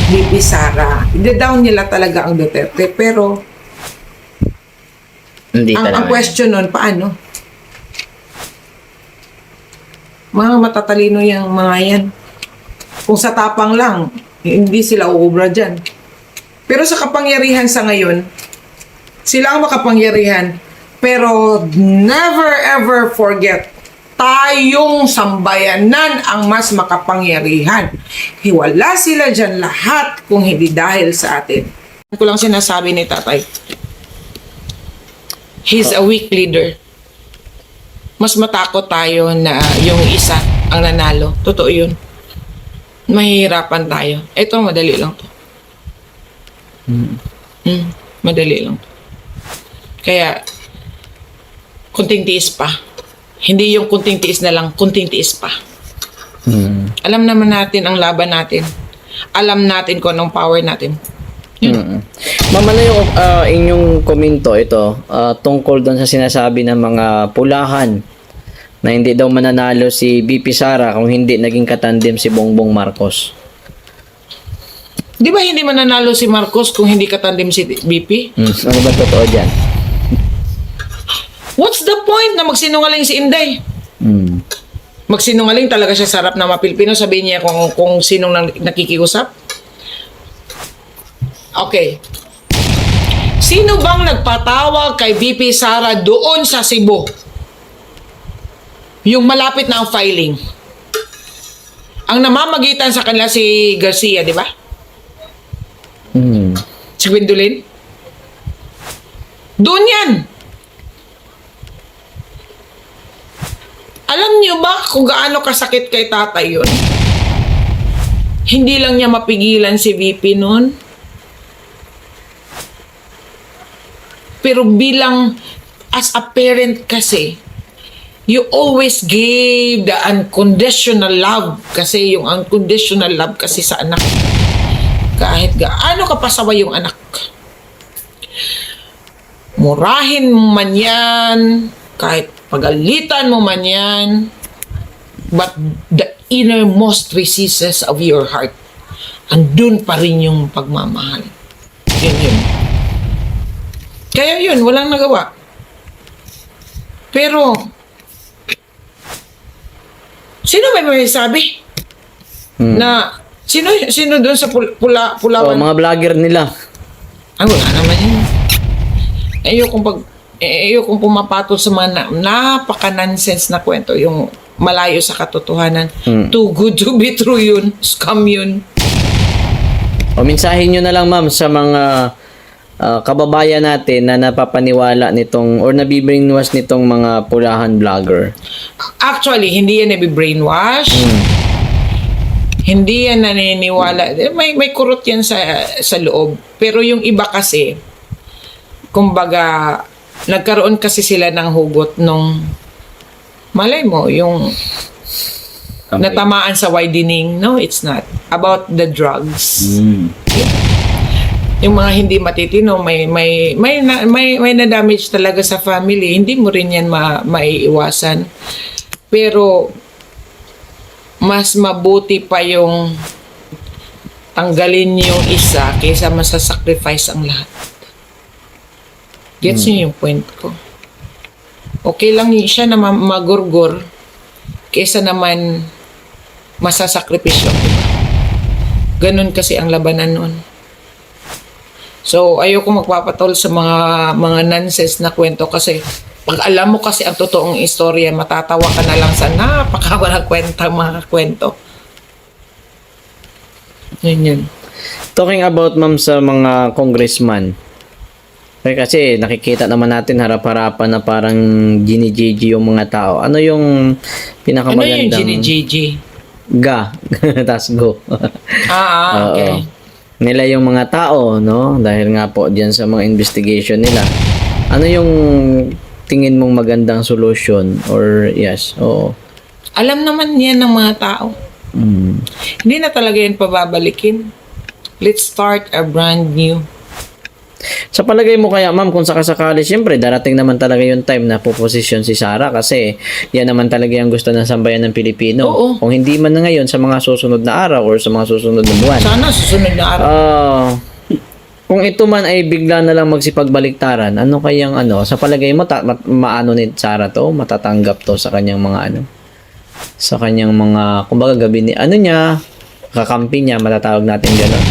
VP Sara. Ida-down nila talaga ang Duterte. Pero, Hindi ang talaga. question nun, paano? Mga matatalino yung mga yan. Kung sa tapang lang, hindi sila uubra dyan. Pero sa kapangyarihan sa ngayon, sila ang makapangyarihan. Pero never ever forget, tayong sambayanan ang mas makapangyarihan. Hiwala sila dyan lahat kung hindi dahil sa atin. Ko lang sinasabi ni tatay. He's a weak leader. Mas matakot tayo na yung isa ang nanalo. Totoo yun. Mahihirapan tayo. Ito, madali lang to. Madali lang to. Kaya, kunting tiis pa. Hindi yung kunting tiis na lang, kunting tiis pa. Alam naman natin ang laban natin. Alam natin kung anong power natin. Ma'am, ano yung inyong komento ito tungkol doon sa sinasabi ng mga pulahan na hindi daw mananalo si VP Sara kung hindi naging katandem si Bongbong Marcos? Di ba hindi mananalo si Marcos kung hindi katandem si BP? Ano ba totoo dyan? What's the point na magsinungaling si Inday? Magsinungaling talaga siya, sarap na mapilipino. Sabihin niya kung sinong nakikiusap. Okay. Sino bang nagpatawag kay VP Sara doon sa Cebu? Yung malapit na ang filing. Ang namamagitan sa kanila si Garcia, di ba? Si Gwendolyn? Doon yan. Alam niyo ba kung gaano kasakit kay tatay yun? Hindi lang niya mapigilan si VP noon. Pero bilang as a parent kasi, you always gave the unconditional love. Kasi yung unconditional love kasi sa anak, kahit gaano kapasawa yung anak, murahin mo man yan, kahit pagalitan mo man yan, but the innermost recesses of your heart, andun pa rin yung pagmamahal. Yun. Kaya yun, walang nagawa. Pero, sino may sabi? Na, sino doon sa Pulawan? Mga vlogger nila. Ay, wala naman yun. Ayokong pumapatol sa mga napaka-nonsense na kwento, yung malayo sa katotohanan. Too good to be true yun. Scam yun. O mensahe nyo na lang, ma'am, sa mga kababayan natin na napapaniwala nitong or nabibrainwash nitong mga pulahan vlogger. Actually, hindi yan nabibrainwash. Hindi yan naniniwala. May kurot yan sa loob. Pero yung iba kasi, kumbaga, nagkaroon kasi sila ng hugot nung, malay mo, yung natamaan sa widening. No, it's not. About the drugs. Yung mga hindi matitino, may na-damage talaga sa family. Hindi mo rin yan maiiwasan. Pero, mas mabuti pa yung tanggalin yung isa kaysa masasacrifice ang lahat. Gets niyo yung point ko? Okay lang siya na magurgur kaysa naman masasakripisyo. Ganun kasi ang labanan nun. So, ayoko magpapatol sa mga nonsense na kwento kasi pag alam mo kasi ang totoong istorya, matatawa ka na lang sa napakawalang mga kwento. Yun. Talking about, ma'am, sa mga congressman. Kasi nakikita naman natin harap-harapan na parang gini-GG yung mga tao. Ano yung pinakamagandang... Ano yung gini-GG? Ga. Tas go. Okay. Nila yung mga tao, no? Dahil nga po diyan sa mga investigation nila. Ano yung tingin mong magandang solution or yes? Oo. Alam naman yan ng mga tao. Hindi na talaga yan pababalikin. Let's start a brand new. Sa palagay mo kaya, ma'am, kung sakasakali, siyempre, darating naman talaga yung time na puposisyon si Sarah kasi yan naman talaga yung gusto ng sambayan ng Pilipino. Oo. Kung hindi man na ngayon, sa mga susunod na araw or sa mga susunod na buwan. Sana susunod na araw. Kung ito man ay bigla na lang magsipagbaliktaran, ano kayang sa palagay mo, maano ni Sarah to? Matatanggap to sa kanyang mga sa kanyang mga, kumbaga gabi ni, kakampi niya, matatawag natin gano'n.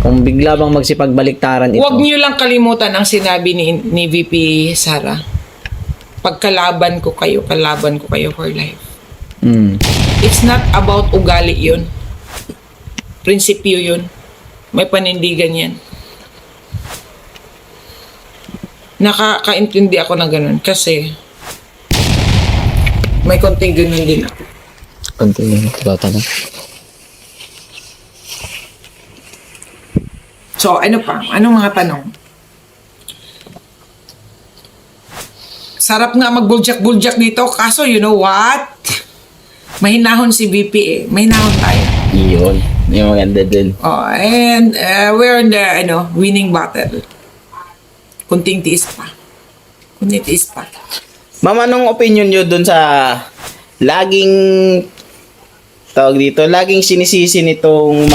Kung bigla bang magsipagbaliktaran ito. Huwag niyo lang kalimutan ang sinabi ni VP Sara. Pagkalaban ko kayo for life. Mm. It's not about ugali yun. Prinsipyo yun. May panindigan yan. Nakakaintindi ako ng ganun kasi may konting ganun din ako. Continue. Tatanong. So, ano pa? Anong mga tanong? Sarap nga magbuljak-buljak dito. Kaso, you know what? Mahinahon si VP eh. Mahinahon tayo. Yun. Yung maganda din. Oh, and we're in the winning battle. Kunting tiis pa. Kunting tiis pa. Ma'am, anong opinion nyo dun sa laging laging sinisisi nitong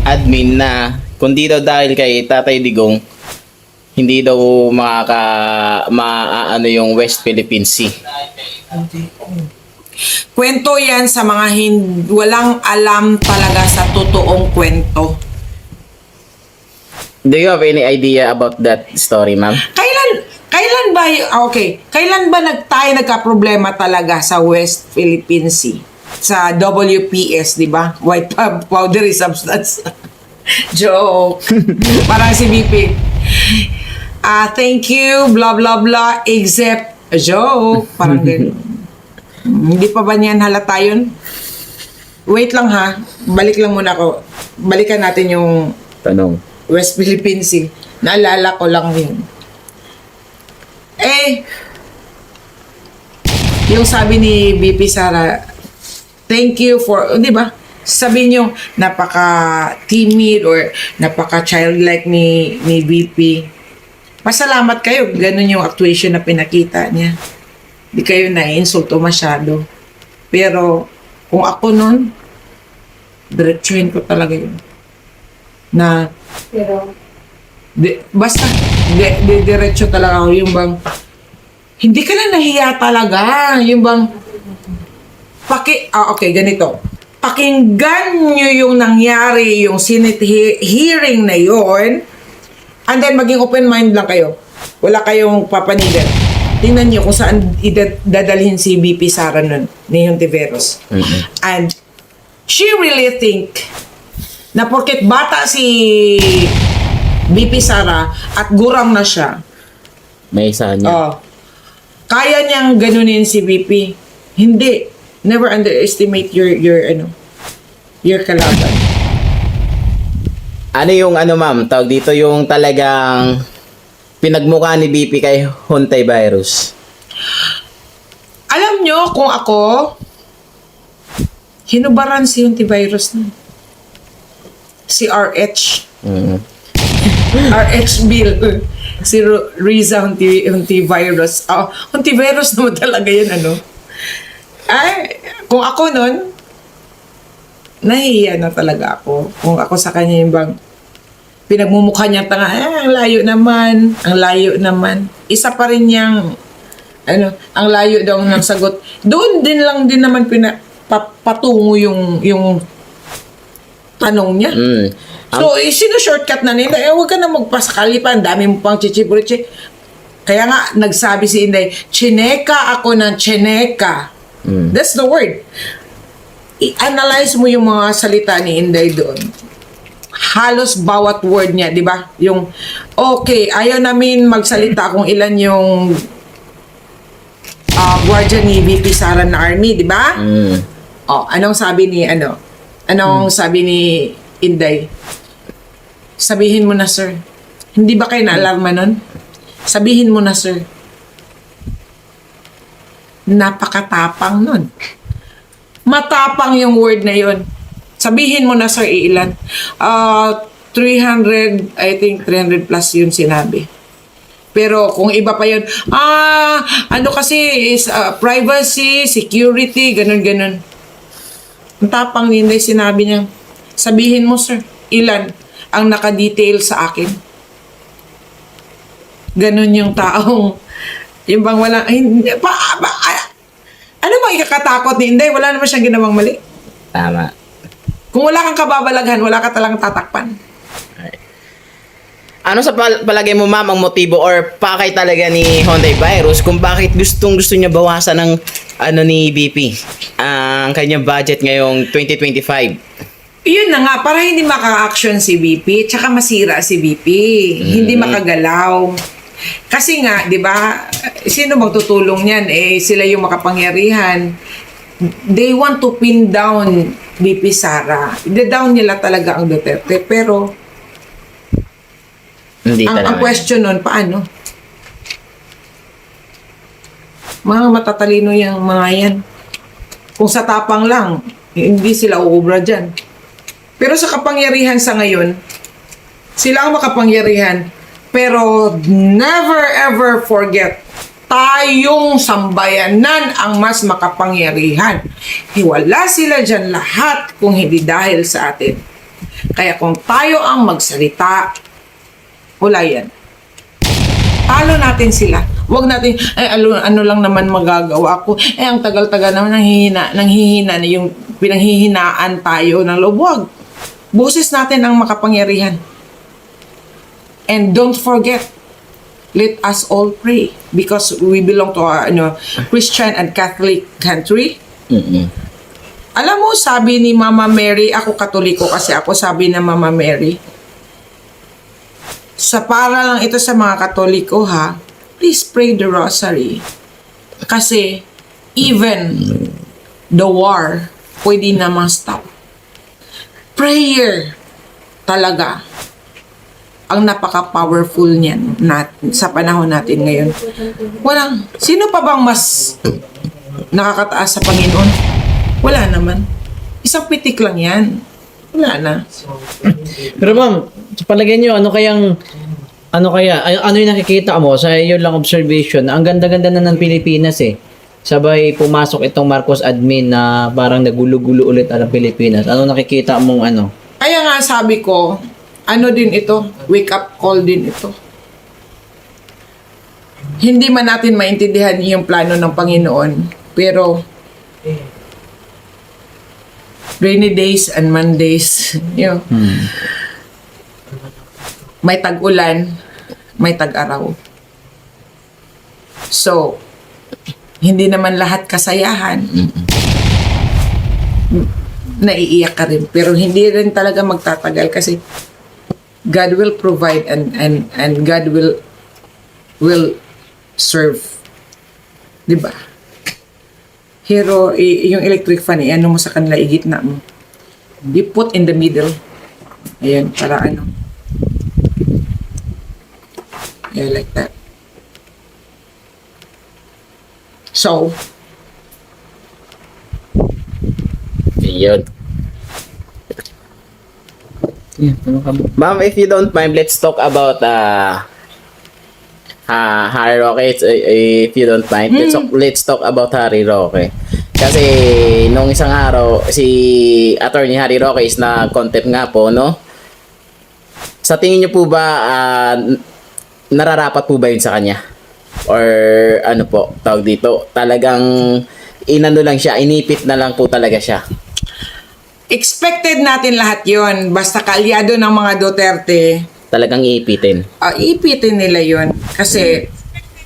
admin na kundi daw dahil kay Tatay Digong hindi daw maano yung West Philippine Sea. Kwento yan sa mga walang alam talaga sa totoong kwento. Do you have any idea about that story, ma'am? Kailan ba kailan ba tayo nagka-problema talaga sa West Philippine Sea? Sa WPS, di ba? White powdery substance. Joke. Parang si BP. Thank you, blah blah blah, except a joke. Parang ganun. Hindi pa ba niyan halata yun? Wait lang ha. Balik lang muna ako. Balikan natin yung Tanong. West Philippine Sea. Naalala ko lang yun. Yung sabi ni BP Sara, thank you for, di ba? Sabi niyo, napaka-timid or napaka-childlike ni BP. Pasalamat kayo. Ganun yung actuation na pinakita niya. Di kayo na-insulto masyado. Pero, kung ako nun, diretsuhin ko talaga yun. Na, basta, diretso talaga ako. Yung bang, hindi ka na nahiya talaga. Yung bang, okay, ganito. Pakinggan nyo yung nangyari, yung Senate hearing na yon, and then maging open mind lang kayo. Wala kayong papanigan. Tingnan nyo kung saan dadalhin si BP Sara nun, ni Hontiveros. Mm-hmm. And she really think na porket bata si BP Sara at gurang na siya, May isa niya. kaya niyang ganunin si BP. Hindi. Never underestimate your kalaban. Ano yung ma'am, tawag dito yung talagang pinagmukha ni BP kay Hontay Virus? Alam nyo kung ako, hinubaran si Hontivirus na. Si RH. Mm-hmm. RH Bill. Si Riza Hontivirus. Hontivirus naman talaga yun, kung ako nun, nahihiya na talaga ako. Kung ako sa kanya yung bang pinagmumukha niya tanga, ang layo naman. Isa pa rin niyang, ang layo daw ng sagot. Doon din lang din naman patungo yung tanong niya. So, sino-shortcut na nila. Huwag ka na magpasakali pa. Ang dami mo pang chichipurichi. Kaya nga, nagsabi si Inday, chineka ako ng chineka. That's the word. I-analyze mo yung mga salita ni Inday doon. Halos bawat word niya, di ba? Yung, okay, ayaw namin magsalita kung ilan yung guardian ni VP Sara na Army, di ba? Anong sabi ni, Anong sabi ni Inday? Sabihin mo na, sir. Hindi ba kayo na-alarma nun? Sabihin mo na, sir. Napakatapang nun. Matapang yung word na yun. Sabihin mo na, sir, ilan. 300, I think 300 plus yun sinabi. Pero kung iba pa yun, ano kasi is privacy, security, ganun. Ang tapang ni Inday, sinabi niya, sabihin mo sir, ilan ang nakadetail sa akin. Ganun yung taong, yung bang wala, ano bang ikakatakot ni Inday? Wala naman siyang ginawang mali. Tama. Kung wala kang kababalaghan, wala ka talagang tatakpan. Ano sa palagay mo, ma'am, ang motibo or pakay talaga ni Hyundai Virus kung bakit gusto niya bawasan ng ni BP ang kanyang budget ngayong 2025? Yun na nga, para hindi maka-action si BP, tsaka masira si BP. Hindi makagalaw. Kasi nga, di ba, sino magtutulong niyan? Sila yung makapangyarihan. They want to pin down BP Sara. I-down nila talaga ang Duterte. Pero, Hindi ang question nun, paano? Mga matatalino yung mga yan. Kung sa tapang lang, hindi sila uubra dyan. Pero sa kapangyarihan sa ngayon, sila ang makapangyarihan. Pero never ever forget, tayong sambayanan ang mas makapangyarihan. Wala sila dyan lahat kung hindi dahil sa atin. Kaya kung tayo ang magsalita, wala yan. Talo natin sila. Huwag natin, ano lang naman magagawa ko. Ang tagal-tagal naman nanghihina na yung pinanghihinaan tayo ng loob. Huwag. Boses natin ang makapangyarihan. And don't forget, let us all pray because we belong to a Christian and Catholic country. Alam mo, sabi ni Mama Mary, ako Katoliko kasi ako, sabi na Mama Mary, sa para lang ito sa mga Katoliko ha, please pray the rosary. Kasi even the war, pwede namang stop. Prayer talaga ang napaka-powerful niyan sa panahon natin ngayon. Sino pa bang mas nakakataas sa Panginoon? Wala naman. Isang pitik lang yan. Wala na. Pero ma'am, sa palagay niyo, ano yung nakikita mo sa iyo lang observation? Ang ganda-ganda na ng Pilipinas eh. Sabay pumasok itong Marcos admin na parang nagulo-gulo ulit ang Pilipinas. Ano nakikita mong ano? Kaya nga sabi ko, ano din ito? Wake up call din ito. Hindi man natin maintindihan yung plano ng Panginoon, pero rainy days and Mondays, may tag-ulan, may tag-araw. So, hindi naman lahat kasayahan. Naiiyak ka rin. Pero hindi rin talaga magtatagal kasi God will provide and God will serve. Diba? Pero yung electric fan, ano mo sa kanila, igitna mo. You put in the middle. Ayan, para ano. Yeah, like that. So, Yun. Ma'am, if you don't mind, let's talk about Harry Roque. If you don't mind, let's talk about Harry Roque. Kasi nung isang araw, si Attorney Harry Roque is na-contempt nga po, no? Sa tingin niyo po ba, nararapat po ba yun sa kanya? Or ano po, tawag dito, talagang inano lang siya, inipit na lang po talaga siya? expected natin lahat yon. Basta kalyado ng mga Duterte, Talagang iipitin. ipitin nila yon. Kasi,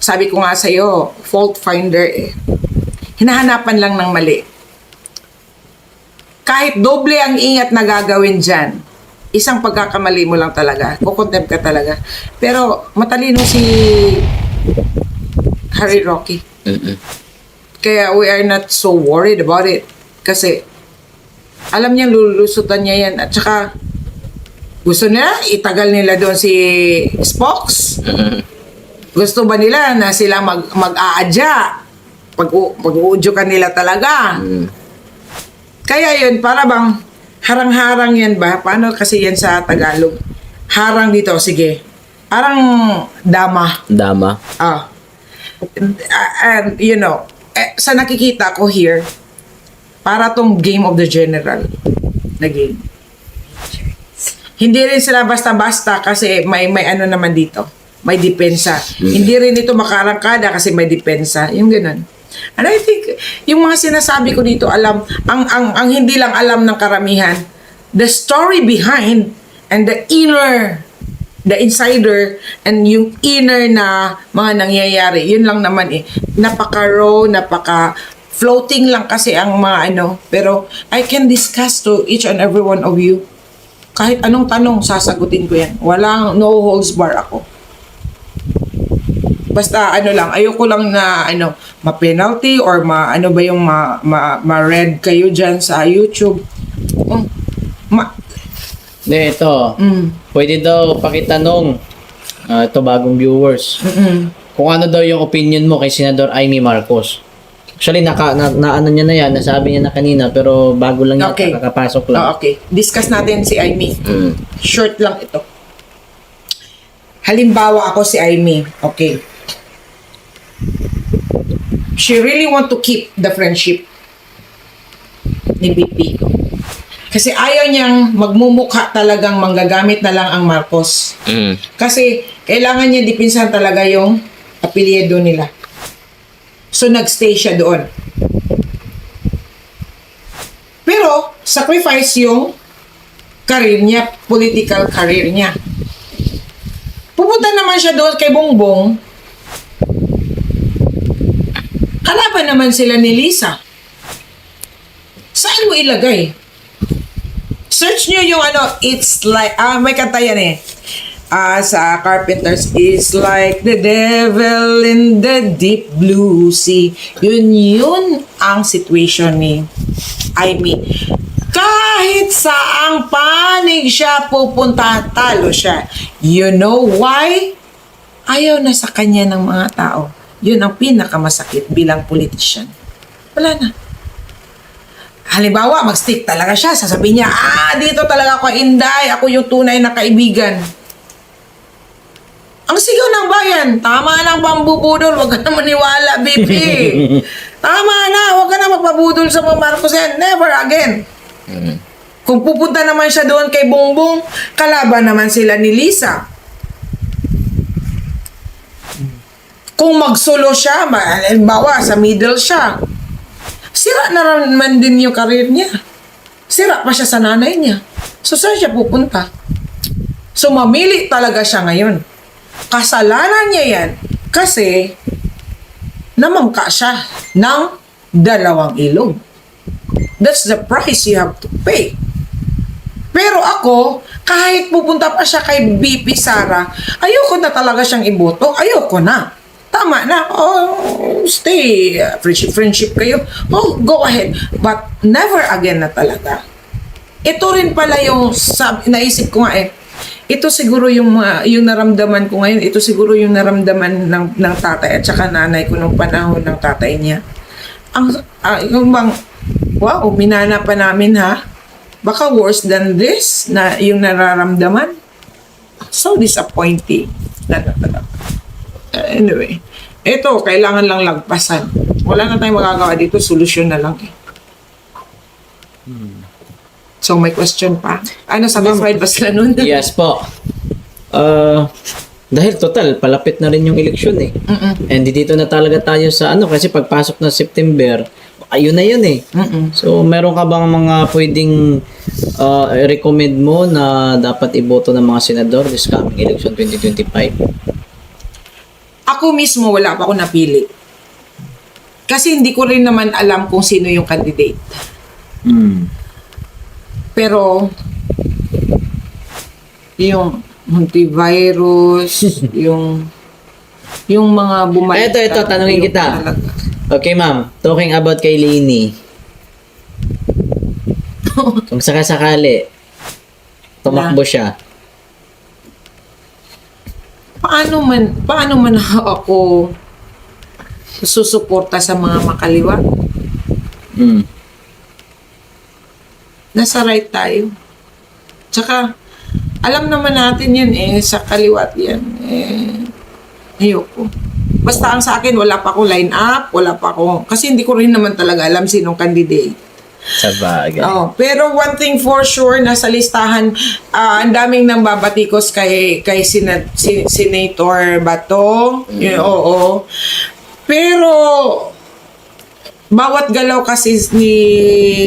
sabi ko nga sa'yo, fault finder eh. Hinahanapan lang ng mali. Kahit doble ang ingat na gagawin dyan, isang pagkakamali mo lang talaga. Kukontempt ka talaga. Pero, matalino si Harry Roque. Kaya we are not so worried about it. Kasi, alam niyang lulusutan niya yan. At saka, gusto nila, itagal nila doon si Spox. Gusto ba nila na sila mag-aadya? Pag-uudyo ka nila talaga. Kaya yun, para bang harang-harang yan ba? Paano kasi yan sa Tagalog? harang dito, sige. Parang dama. Dama. And, you know, sa nakikita ko here, para tong game of the general na game. Hindi rin sila basta-basta kasi may ano naman dito. May depensa. Hindi rin ito makarangkada kasi may depensa. Yung ganun. And I think, yung mga sinasabi ko dito, ang hindi lang alam ng karamihan, the story behind and the insider, and yung inner na mga nangyayari, yun lang naman eh. Napaka-raw, floating lang kasi ang mga ano. Pero I can discuss to each and every one of you. Kahit anong tanong, sasagutin ko yan. Walang no holds bar ako. Basta ano lang, ayoko lang na ano, ma-penalty or ano ba yung ma-red kayo dyan sa YouTube. Ito. Pwede daw pakitanong, ito bagong viewers, kung ano daw yung opinion mo kay Senador Amy Marcos. Actually, na ano niya na yan, nasabi niya na kanina, pero bago lang yan, Okay. kakapasok lang. Okay. Discuss natin si Amy. Short lang ito. Halimbawa ako si Amy. Okay. She really want to keep the friendship ni BP. Kasi ayaw niyang magmumukha talagang manggagamit na lang ang Marcos. Kasi kailangan niya dipinsahan talaga yung apelyido nila. So, nagstay siya doon. Pero, sacrifice yung career niya, political career niya. Pupunta naman siya doon kay Bongbong. Kalaban naman sila ni Lisa. Saan mo ilagay? Search nyo yung ano, it's like, may kanta yan eh. Sa Carpenters, is like the devil in the deep blue sea. Yun ang situation ni Amy. Kahit saang panig siya pupunta, talo siya. You know why? Ayaw na sa kanya ng mga tao. Yun ang pinakamasakit bilang politician. Wala na. Halimbawa, mag-stick talaga siya. Sasabihin niya, dito talaga ako, Inday. Ako yung tunay na kaibigan. Ang sigaw ng bayan, tama lang pambubudol, huwag ka na maniwala, BP. Tama na, huwag ka na magpabudol sa mga Marcos yan. Never again. Kung pupunta naman siya doon kay Bongbong, kalaban naman sila ni Lisa. Kung magsulo siya, halimbawa sa middle siya, sira na naman din yung karir niya. Sira pa siya sa nanay niya. So, saan siya pupunta? So, mamili talaga siya ngayon. Kasalanan niya yan kasi namangka siya ng 2 ilog. That's the price you have to pay. Pero ako, kahit pupunta pa siya kay BP Sara, ayoko na talaga siyang iboto. Ayoko na. Tama na. Stay. Friendship kayo. Go ahead. But never again na talaga. Ito rin pala yung naisip ko nga ito siguro yung naramdaman ko ngayon. Ito siguro yung naramdaman ng tatay at saka nanay ko nung panahon ng tatay niya. Yung bang, wow, minana pa namin ha. Baka worse than this na yung nararamdaman. So disappointing. Anyway, ito, kailangan lang lagpasan. Wala na tayong magagawa dito, solusyon na lang eh. So, may question pa? Satisfied ba sila nun? Yes po. Dahil total, palapit na rin yung eleksyon eh. And dito na talaga tayo sa kasi pagpasok na September, ayun na yun eh. So, meron ka bang mga pwedeng recommend mo na dapat iboto ng mga senador this coming election 2025? Ako mismo, wala pa ako napili. Kasi hindi ko rin naman alam kung sino yung candidate. Pero, yung multivirus, yung mga bumalik. Ito, tanungin kita. Talaga. Okay, ma'am. Talking about kay Lainey. Kung sakasakali, tumakbo siya. Paano man ako susuporta sa mga makaliwa? Nasa right tayo. Tsaka, Alam naman natin yan sa kaliwat yan. Ayoko. Basta ang sa akin, wala pa akong line up, wala pa akong, kasi hindi ko rin naman talaga alam sinong candidate. Sa bagay. Oh, pero one thing for sure, nasa listahan, ang daming nang babatikos kay Senator Bato. Oo. Pero, bawat galaw kasi ni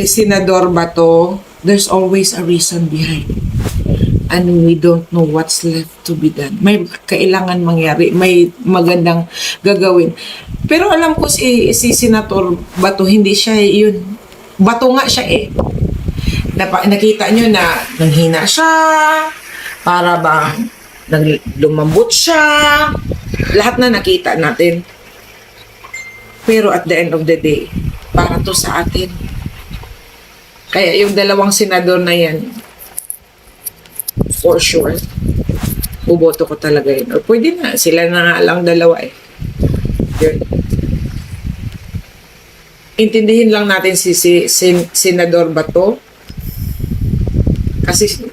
Senador Bato, there's always a reason behind. And we don't know what's left to be done. May kailangan mangyari, may magandang gagawin. Pero alam ko si Senator Bato, hindi siya yun. Bato nga siya nakita nyo na nanghina siya, para bang lumambot siya, lahat na nakita natin. Pero at the end of the day, para to sa atin. Kaya yung dalawang senador na yan, for sure, uboto ko talaga yun. Or pwede na, sila na nga lang dalawa Yun. Intindihin lang natin si Senador Bato. Kasi,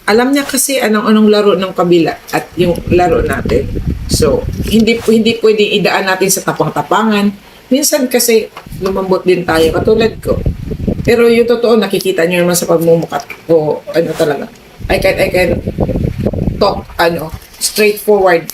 alam niya kasi anong laro ng kabila at yung laro natin. So, hindi pwedeng idaan natin sa tapang-tapangan. Minsan kasi, lumambot din tayo, katulad ko. Pero yung totoo, nakikita niyo naman sa pagmumukat ko, talaga. I can talk, straightforward.